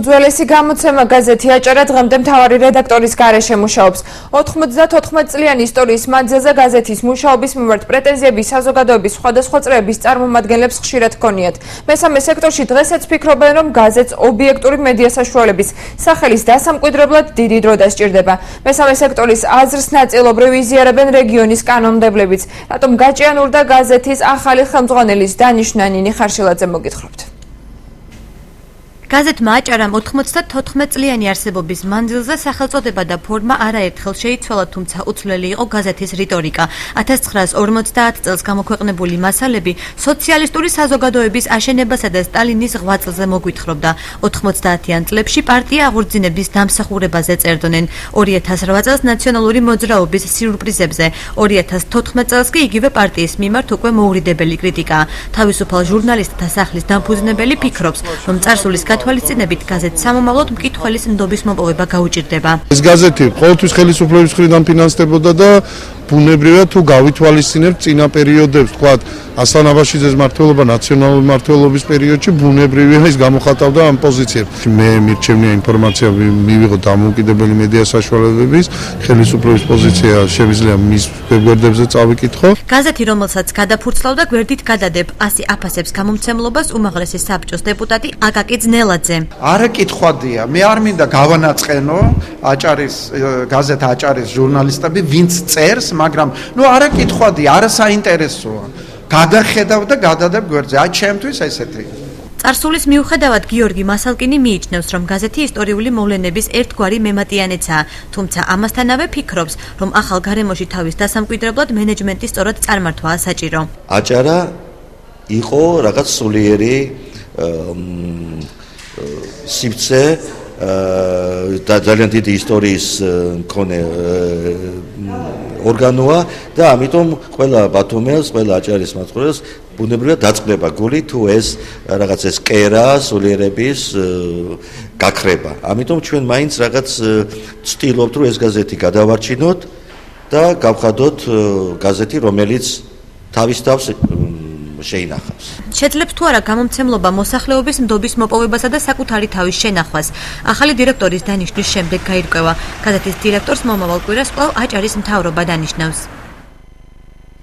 უძველესი გამოცემა გაზეთი აჭარა დღემდე მთავარი რედაქტორის გარეშე მუშაობს. 94 წლიანი ისტორიის მანძილზე გაზეთის მუშაობის მიმართ პრეტენზიები საზოგადოების სხვადასხვა წრეების წარმომადგენლებს ხშირად ჰქონიათ. მესამე სექტორში დღესაც ფიქრობენ, რომ გაზეთს ობიექტური მედია საშუალების სახელის დასამკვიდრებლად დიდი დრო დასჭირდება. მესამე სექტორის აზრს ნაწილობრივ იზიარებენ რეგიონის კანონმდებლებიც. რატომ გაჭიანურდა გაზეთის ახალი ხელმძღვანელის დანიშვნა ნინი ხარშილაძე მოგითხრობთ. გაზეთმა აჭარამ 94 წლიანი არსებობის მანძილზე სახელწოდება და ფორმა არაერთხელ შეიცვალა, თუმცა უცვლელი იყო გაზეთის რიტორიკა. 1950 წელს გამოქვეყნებული მასალები სოციალისტური საზოგადოების აშენებასა და სტალინის ღვაწლზე მოგვითხრობდა. 90-იან წლებში პარტია აღორძინების დამსახურებაზე წერდნენ. 2008 წელს ნაციონალური მოძრაობის სიურპრიზებზე. 2014 წელს კი იგივე პარტიის მიმართ უკვე მოურიდებელი კრიტიკაა. თავისუფალ ჟურნალისტთა სახლის დამფუძნებელი ფიქრობს, რომ წარსულის თვალისწინებით გაზეთ სამომავლოდ მკითხველის ნდობის მოპოვება გაუჭირდება. ეს გაზეთი ყოველთვის ხელისუფლების მხრიდან ფინანსდებოდა და ბუნებრივია თუ გავითვალისწინებთ წინა პერიოდებს, თქვათ ასლან აბაშიძეს მმართველობა ნაციონალური მმართველობის პერიოდში ბუნებრივია ის გამოხატავდა ამ პოზიციებს. მე მირჩევნია ინფორმაცია მივიღო დამოუკიდებელი მედია საშუალებების ხელისუფლების პოზიცია შემიძლია მის გვერდებზე წავიკითხო. გაზეთი, რომელსაც გადაფურცლავდა გვერდით გადადებ 100 აფასებს გამომცემლობას უმაღლესი საბჭოს დეპუტატი აკაკი ძნელაძე. არა კითხვადია, მე არ მინდა გავანაწყენო აჭარის გაზეთ აჭარის ჟურნალისტები, ვინც წერს, მაგრამ არა კითხვადია, არა საინტერესოა. გადახედავ და გადადებ გვერდზე. აი ჩემთვის ესეთი. წარსულის მიუხედავად გიორგი მასალკინი მიიჩნევს, რომ გაზეთი ისტორიული მოვლენების ერთგვარი მემატიანეცაა, თუმცა ამასთანავე ფიქრობს, რომ ახალ გარემოში თავის დასამკვიდრებლად მენეჯმენტის სწორად წარმართვაა საჭირო. აჭარა იყო რაღაც სულიერი სივრცე და ძალიან დიდი ისტორიის მქონე ორგანოა და ამიტომ ყველა ბათუმელს, ყველა აჭარის მაწყურებს ბუნებრივად დაწყდება გული თუ ეს რაღაც ეს კერა სულიერების გაქრება. ამიტომ ჩვენ მაინც რაღაც ვცდილობთ, რომ ეს გაზეთი გადავარჩინოთ და გავხადოთ გაზეთი, რომელიც თავის თავს შეინახავს. შეძლებს თუ არა გამომცემლობა მოსახლეობის ნდობის მოპოვებასა და საკუთარი თავის შენახვას. ახალი დირექტორის დანიშვნის შემდეგ გაირკვევა, გაზეთის დირექტორს მომავალ კვირას კვლავ აჭარის მთავრობა დანიშნავს.